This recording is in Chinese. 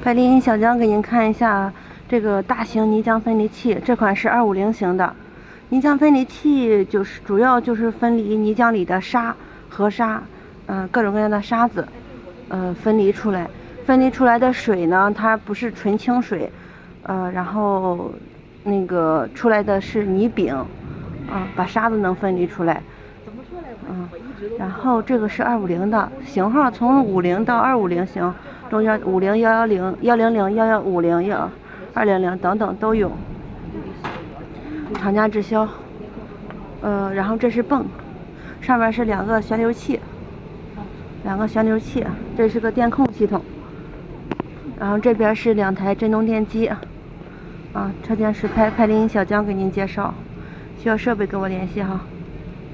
百丽音小江给您看一下这个大型泥浆分离器，这款是250型的。泥浆分离器主要就是分离泥浆里的沙、河沙，各种各样的沙子，分离出来。分离出来的水呢，它不是纯清水，然后那个出来的是泥饼，把沙子能分离出来。然后这个是250的型号，从50到250型，中间50、110、100、1150、200等等都有，厂家滞销。然后这是泵，上面是两个旋流器，这是个电控系统。然后这边是2台振动电机，车间是派林小江给您介绍，需要设备跟我联系哈。